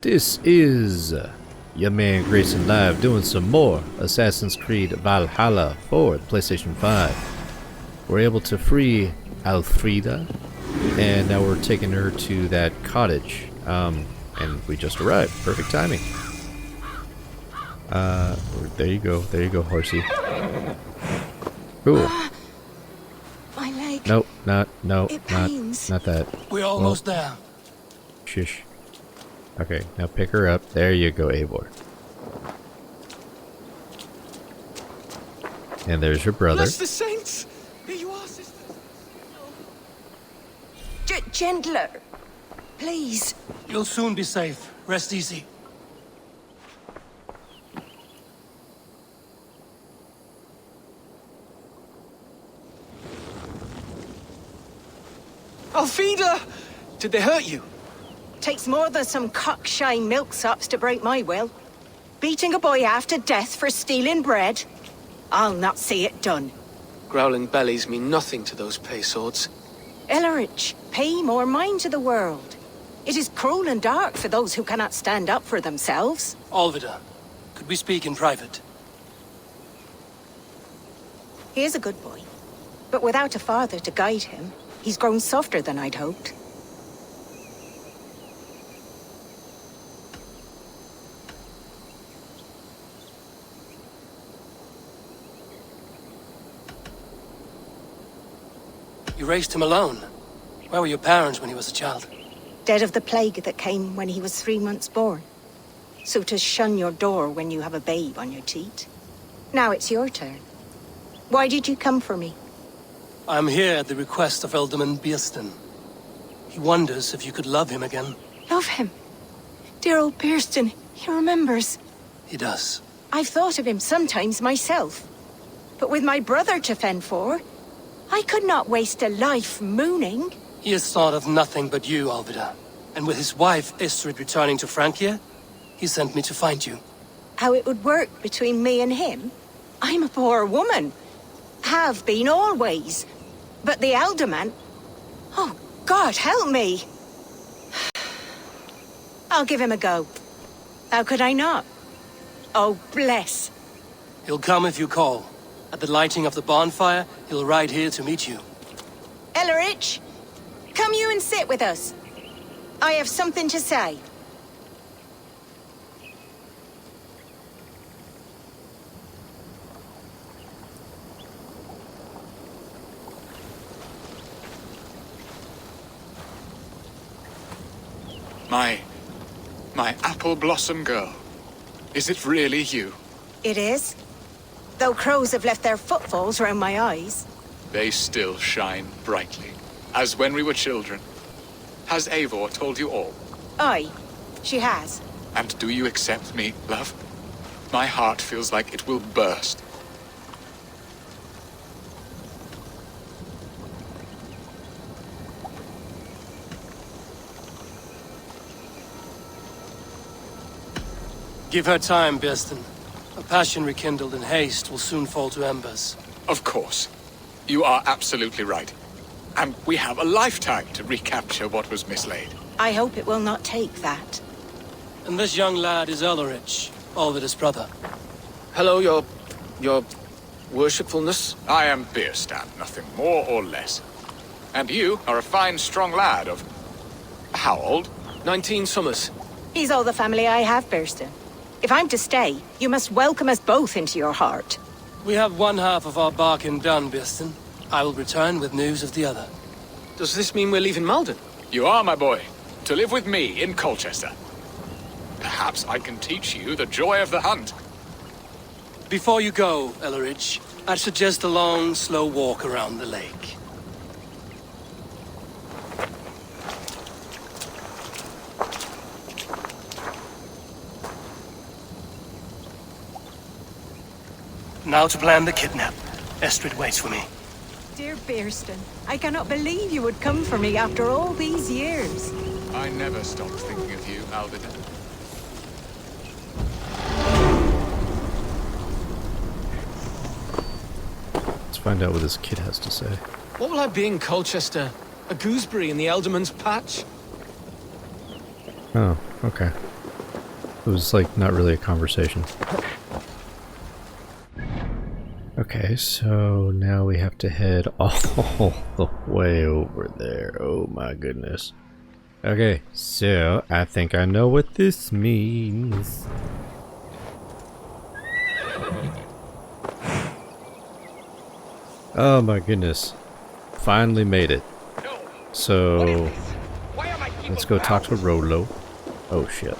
This is your man Grayson Live doing some more Assassin's Creed Valhalla for the PlayStation 5. We're able to free Alfida, and now we're taking her to that cottage. And we just arrived. Perfect timing. There you go, horsey. Cool. My leg. Nope, not that. We're almost there. Shush. Okay, now pick her up. There you go, Eivor. And there's your brother. Bless the saints! Here you are, sister. Gentler. Please. You'll soon be safe. Rest easy. Alfida! Did they hurt you? Takes more than some cockshy milksops to break my will. Beating a boy half to death for stealing bread? I'll not see it done. Growling bellies mean nothing to those pay swords. Ellerich, pay more mind to the world. It is cruel and dark for those who cannot stand up for themselves. Alfida, could we speak in private? He is a good boy, but without a father to guide him, he's grown softer than I'd hoped. You raised him alone. Where were your parents when he was a child? Dead of the plague that came when he was 3 months born. So to shun your door when you have a babe on your teat. Now it's your turn. Why did you come for me? I'm here at the request of Alderman Biersten. He wonders if you could love him again. Love him. Dear old Biersten, he remembers. He does. I've thought of him sometimes myself. But with my brother to fend for, I could not waste a life mooning. He has thought of nothing but you, Alfida. And with his wife, Estrid, returning to Francia, he sent me to find you. How it would work between me and him? I'm a poor woman. Have been always. But the alderman... Oh, God, help me! I'll give him a go. How could I not? Oh, bless. He'll come if you call. At the lighting of the bonfire, he'll ride here to meet you. Ellerich, come you and sit with us. I have something to say. My apple blossom girl. Is it really you? It is. Though crows have left their footfalls round my eyes. They still shine brightly, as when we were children. Has Eivor told you all? Aye, she has. And do you accept me, love? My heart feels like it will burst. Give her time, Biersten. A passion rekindled in haste will soon fall to embers. Of course. You are absolutely right. And we have a lifetime to recapture what was mislaid. I hope it will not take that. And this young lad is Ellerich, Alvida's brother. Hello, your worshipfulness. I am Bierstan, nothing more or less. And you are a fine, strong lad of... how old? 19 summers. He's all the family I have, Biersten. If I'm to stay, you must welcome us both into your heart. We have one half of our bargain done, Biersten. I will return with news of the other. Does this mean we're leaving Malden? You are, my boy, to live with me in Colchester. Perhaps I can teach you the joy of the hunt. Before you go, Ellerich, I'd suggest a long, slow walk around the lake. Now to plan the kidnap. Estrid waits for me. Dear Biersten, I cannot believe you would come for me after all these years. I never stopped thinking of you, Alfida. Let's find out what this kid has to say. What will I be in Colchester? A gooseberry in the Elderman's patch? Oh, okay. It was like not really a conversation. Okay, so now we have to head all the way over there. Oh my goodness. Okay, so I think I know what this means. Oh my goodness. Finally made it. So let's go talk to Rollo. Oh shit.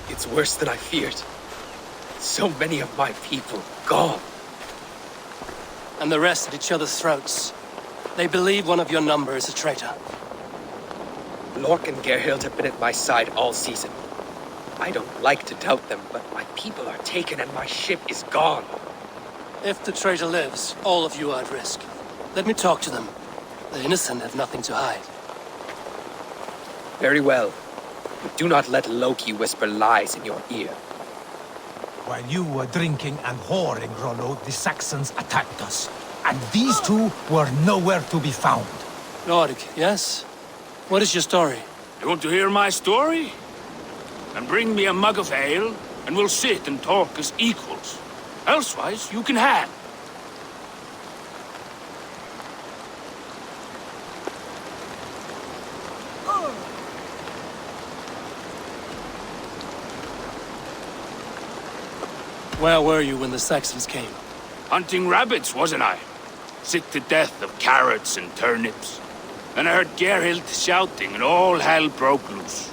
It's worse than I feared. So many of my people gone. And the rest at each other's throats. They believe one of your number is a traitor. Lork and Gerhild have been at my side all season. I don't like to doubt them, but my people are taken and my ship is gone. If the traitor lives, all of you are at risk. Let me talk to them. The innocent have nothing to hide. Very well. But do not let Loki whisper lies in your ear. While you were drinking and whoring, Rollo, the Saxons attacked us. And these two were nowhere to be found. Lord, yes? What is your story? You want to hear my story? Then bring me a mug of ale, and we'll sit and talk as equals. Elsewise, you can hang. Where were you when the Saxons came? Hunting rabbits, wasn't I? Sick to death of carrots and turnips. Then I heard Gerhild shouting, and all hell broke loose.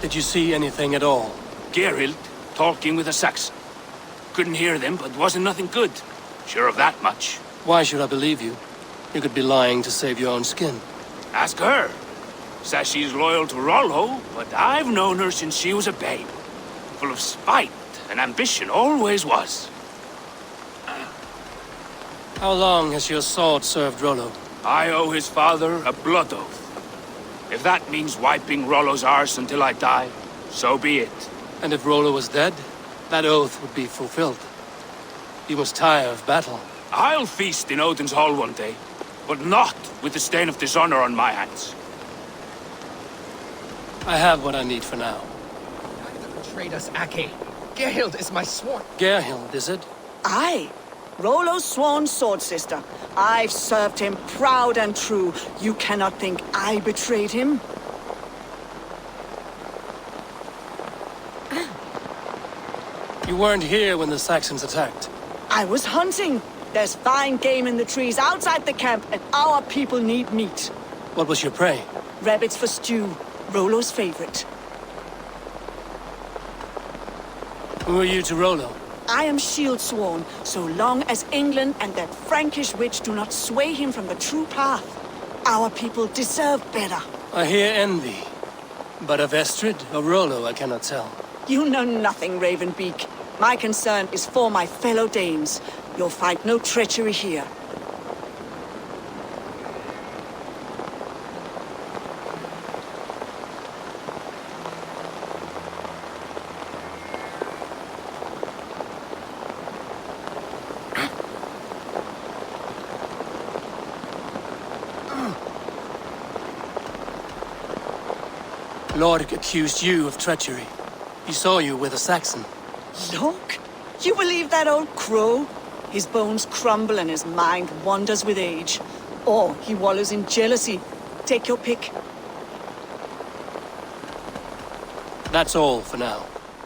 Did you see anything at all? Gerhild talking with a Saxon. Couldn't hear them, but wasn't nothing good. Sure of that much. Why should I believe you? You could be lying to save your own skin. Ask her. Says she's loyal to Rollo, but I've known her since she was a babe. Full of spite and ambition, always was. How long has your sword served Rollo? I owe his father a blood oath. If that means wiping Rollo's arse until I die, so be it. And if Rollo was dead, that oath would be fulfilled. You must tire of battle. I'll feast in Odin's hall one day, but not with the stain of dishonor on my hands. I have what I need for now. Neither betrayed us, Ake. Gerhild is my sworn. Gerhild, is it? Aye. Rollo's sworn sword sister. I've served him proud and true. You cannot think I betrayed him. You weren't here when the Saxons attacked. I was hunting. There's fine game in the trees outside the camp, and our people need meat. What was your prey? Rabbits for stew. Rollo's favorite. Who are you to Rollo? I am shield sworn, so long as England and that Frankish witch do not sway him from the true path. Our people deserve better. I hear envy. But of Estrid or Rollo, I cannot tell. You know nothing, Ravenbeak. My concern is for my fellow Danes. You'll find no treachery here. Lork accused you of treachery. He saw you with a Saxon. Look, you believe that old crow? His bones crumble and his mind wanders with age. Or he wallows in jealousy. Take your pick. That's all for now.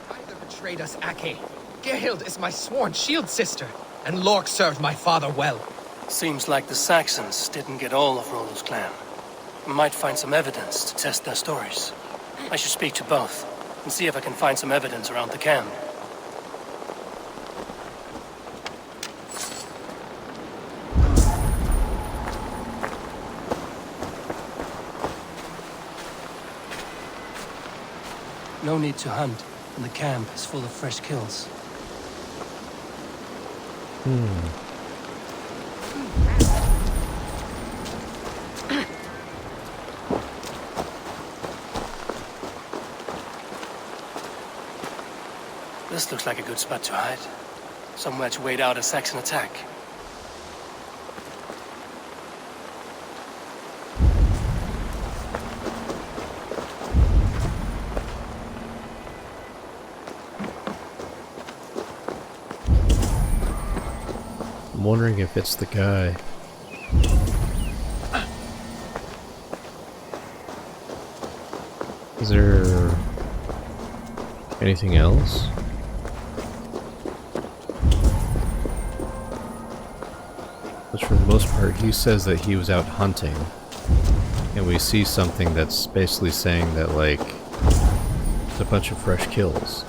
Neither betrayed us, Ake. Gerhild is my sworn shield sister, and Lork served my father well. Seems like the Saxons didn't get all of Rollo's clan. We might find some evidence to test their stories. I should speak to both, and see if I can find some evidence around the camp. No need to hunt, and the camp is full of fresh kills. This looks like a good spot to hide. Somewhere to wait out a Saxon attack. I'm wondering if it's the guy. Is there anything else? But for the most part, he says that he was out hunting. And we see something that's basically saying that, like, it's a bunch of fresh kills.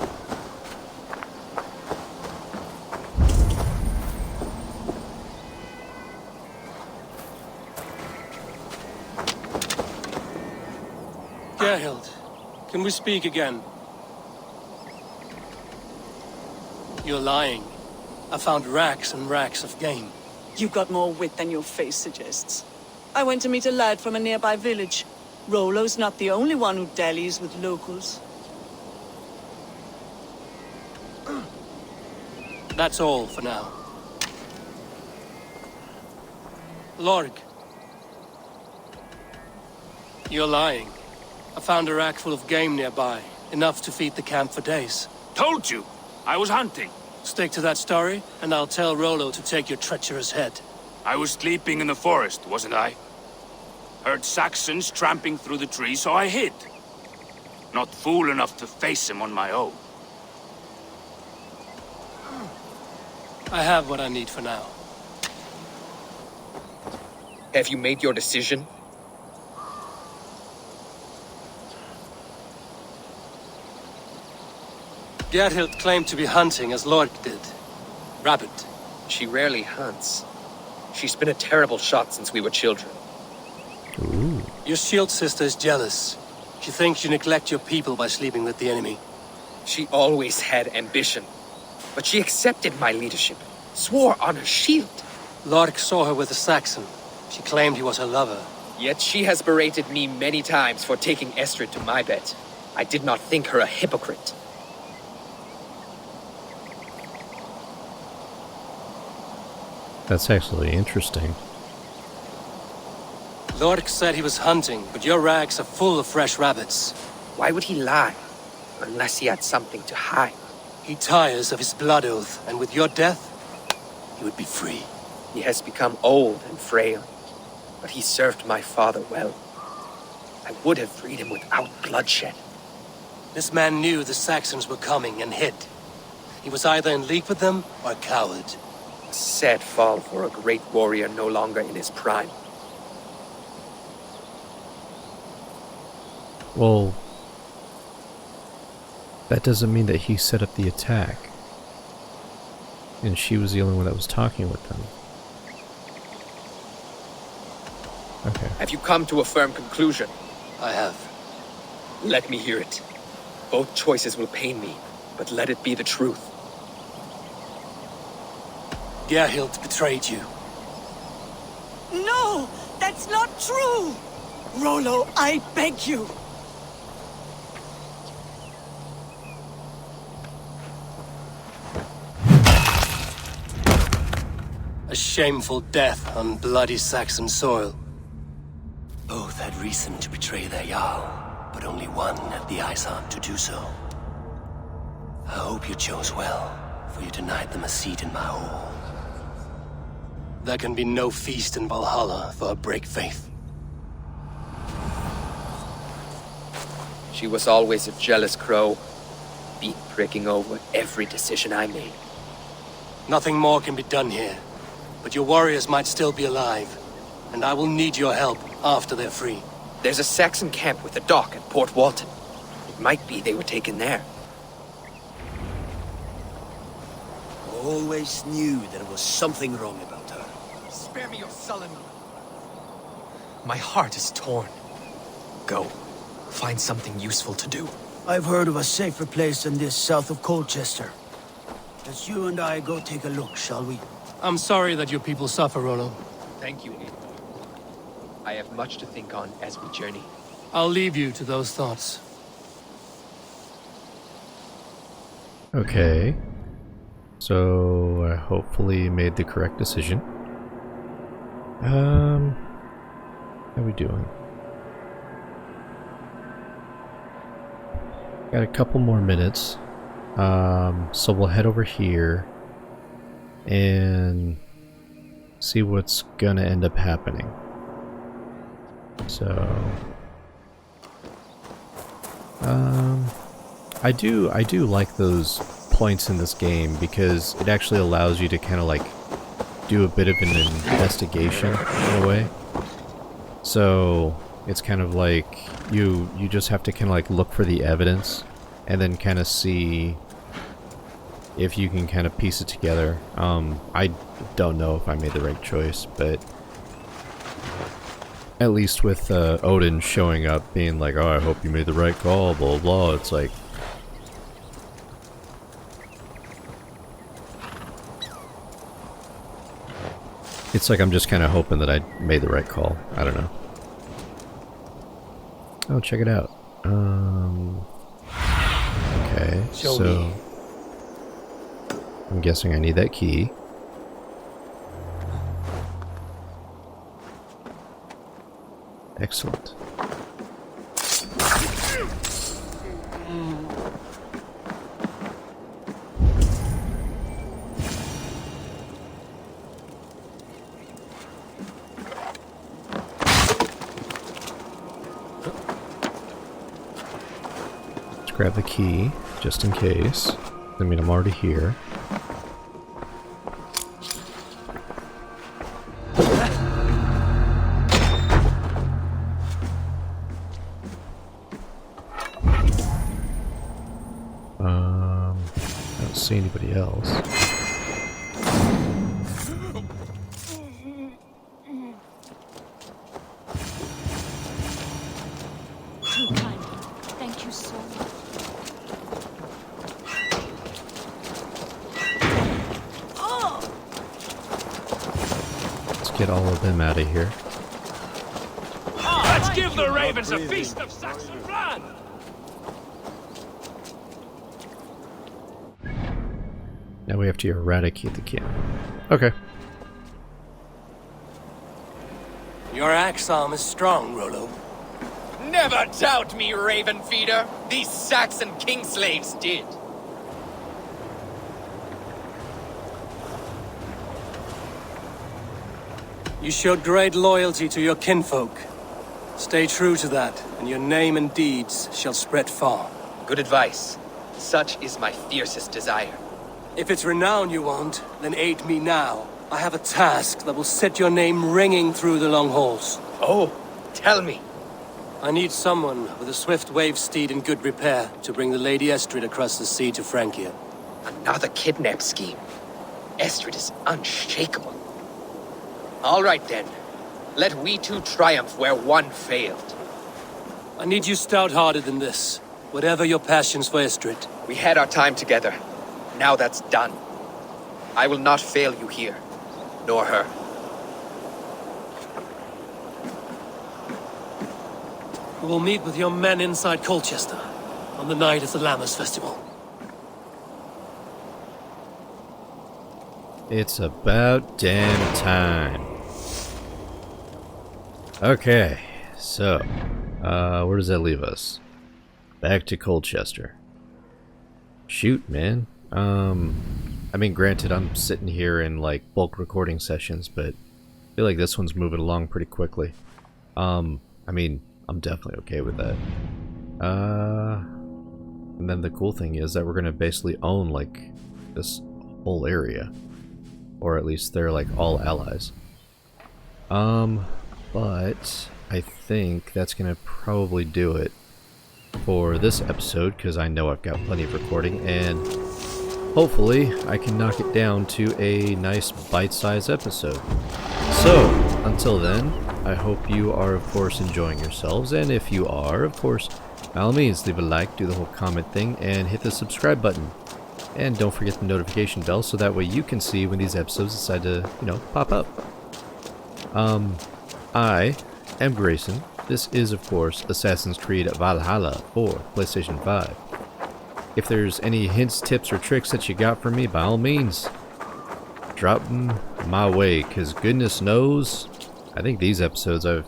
Gerhild, can we speak again? You're lying. I found racks and racks of game. You've got more wit than your face suggests. I went to meet a lad from a nearby village. Rollo's not the only one who dallies with locals. That's all for now. Lorg. You're lying. I found a rack full of game nearby, enough to feed the camp for days. Told you! I was hunting. Stick to that story, and I'll tell Rollo to take your treacherous head. I was sleeping in the forest, wasn't I? Heard Saxons tramping through the trees, so I hid. Not fool enough to face him on my own. I have what I need for now. Have you made your decision? Gerhild claimed to be hunting as Lorg did. Rabbit. She rarely hunts. She's been a terrible shot since we were children. Ooh. Your shield sister is jealous. She thinks you neglect your people by sleeping with the enemy. She always had ambition. But she accepted my leadership. Swore on her shield. Lorg saw her with a Saxon. She claimed he was her lover. Yet she has berated me many times for taking Estrid to my bed. I did not think her a hypocrite. That's actually interesting. Lorg said he was hunting, but your rags are full of fresh rabbits. Why would he lie? Unless he had something to hide. He tires of his blood oath, and with your death, he would be free. He has become old and frail, but he served my father well. I would have freed him without bloodshed. This man knew the Saxons were coming and hid. He was either in league with them or a coward. A sad fall for a great warrior no longer in his prime. Well, that doesn't mean that he set up the attack. And she was the only one that was talking with them. Okay. Have you come to a firm conclusion? I have. Let me hear it. Both choices will pain me, but let it be the truth. Gerhild betrayed you. No! That's not true! Rollo, I beg you! A shameful death on bloody Saxon soil. Both had reason to betray their Jarl, but only one had the ice heart to do so. I hope you chose well, for you denied them a seat in my hall. There can be no feast in Valhalla for a break faith. She was always a jealous crow, beak pricking over every decision I made. Nothing more can be done here, but your warriors might still be alive, and I will need your help after they're free. There's a Saxon camp with a dock at Port Walton. It might be they were taken there. Always knew there was something wrong about her. Spare me your sullen... My heart is torn. Go. Find something useful to do. I've heard of a safer place than this south of Colchester. Let's you and I go take a look, shall we? I'm sorry that your people suffer, Rollo. Thank you, Eivor. I have much to think on as we journey. I'll leave you to those thoughts. Okay. So, I hopefully made the correct decision. How are we doing? Got a couple more minutes. So we'll head over here and see what's gonna end up happening. So, I do like those points in this game because it actually allows you to kind of like do a bit of an investigation in a way. So it's kind of like you just have to kind of like look for the evidence and then kind of see if you can kind of piece it together. I don't know if I made the right choice, but at least with Odin showing up being like, oh, I hope you made the right call, blah blah, it's like, I'm just kind of hoping that I made the right call. I don't know. Oh, check it out. Okay, so I'm guessing I need that key. Excellent. Let's grab the key, just in case. I mean, I'm already here. I don't see anybody else. Thank you so much. Let's get all of them out of here. Let's give the ravens a feast of Saxon blood! Now we have to eradicate the king. Okay. Your axe arm is strong, Rollo. Never doubt me, Raven Feeder. These Saxon kingslaves did. You showed great loyalty to your kinfolk. Stay true to that, and your name and deeds shall spread far. Good advice. Such is my fiercest desire. If it's renown you want, then aid me now. I have a task that will set your name ringing through the long halls. Oh, tell me. I need someone with a swift wave steed in good repair to bring the Lady Estrid across the sea to Francia. Another kidnap scheme. Estrid is unshakable. All right then. Let we two triumph where one failed. I need you stout-hearted in this, whatever your passions for Estrid. We had our time together. Now that's done. I will not fail you here, nor her. We will meet with your men inside Colchester on the night of the Lammas Festival. It's about damn time. Okay, so, where does that leave us? Back to Colchester. Shoot, man. I mean, granted, I'm sitting here in, like, bulk recording sessions, but I feel like this one's moving along pretty quickly. I mean, I'm definitely okay with that. And then the cool thing is that we're gonna basically own, like, this whole area. Or at least they're, like, all allies. But I think that's gonna probably do it for this episode, because I know I've got plenty of recording, and hopefully I can knock it down to a nice bite-sized episode. So, until then, I hope you are, of course, enjoying yourselves, and if you are, of course, by all means, leave a like, do the whole comment thing, and hit the subscribe button. And don't forget the notification bell, so that way you can see when these episodes decide to, you know, pop up. I am Grayson. This is, of course, Assassin's Creed Valhalla for PlayStation 5. If there's any hints, tips, or tricks that you got for me, by all means, drop them my way, because goodness knows, I think these episodes I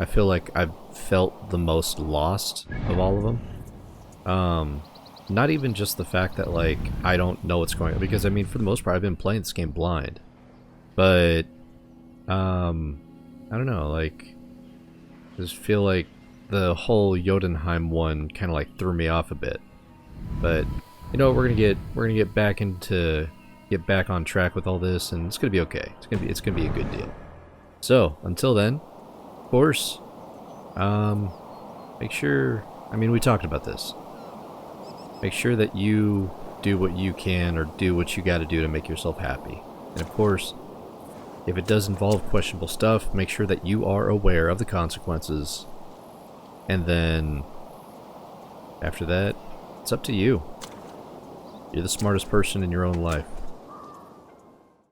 feel like I've felt the most lost of all of them. Not even just the fact that, like, I don't know what's going on, because, I mean, for the most part, I've been playing this game blind. But, I don't know, like, I just feel like the whole Jotunheim one kind of like threw me off a bit. But, you know, we're gonna get back on track with all this, and it's gonna be okay. It's gonna be a good deal. So, until then, of course, make sure, I mean, we talked about this. Make sure that you do what you can or do what you gotta do to make yourself happy. And of course, if it does involve questionable stuff, make sure that you are aware of the consequences. And then, after that, it's up to you. You're the smartest person in your own life.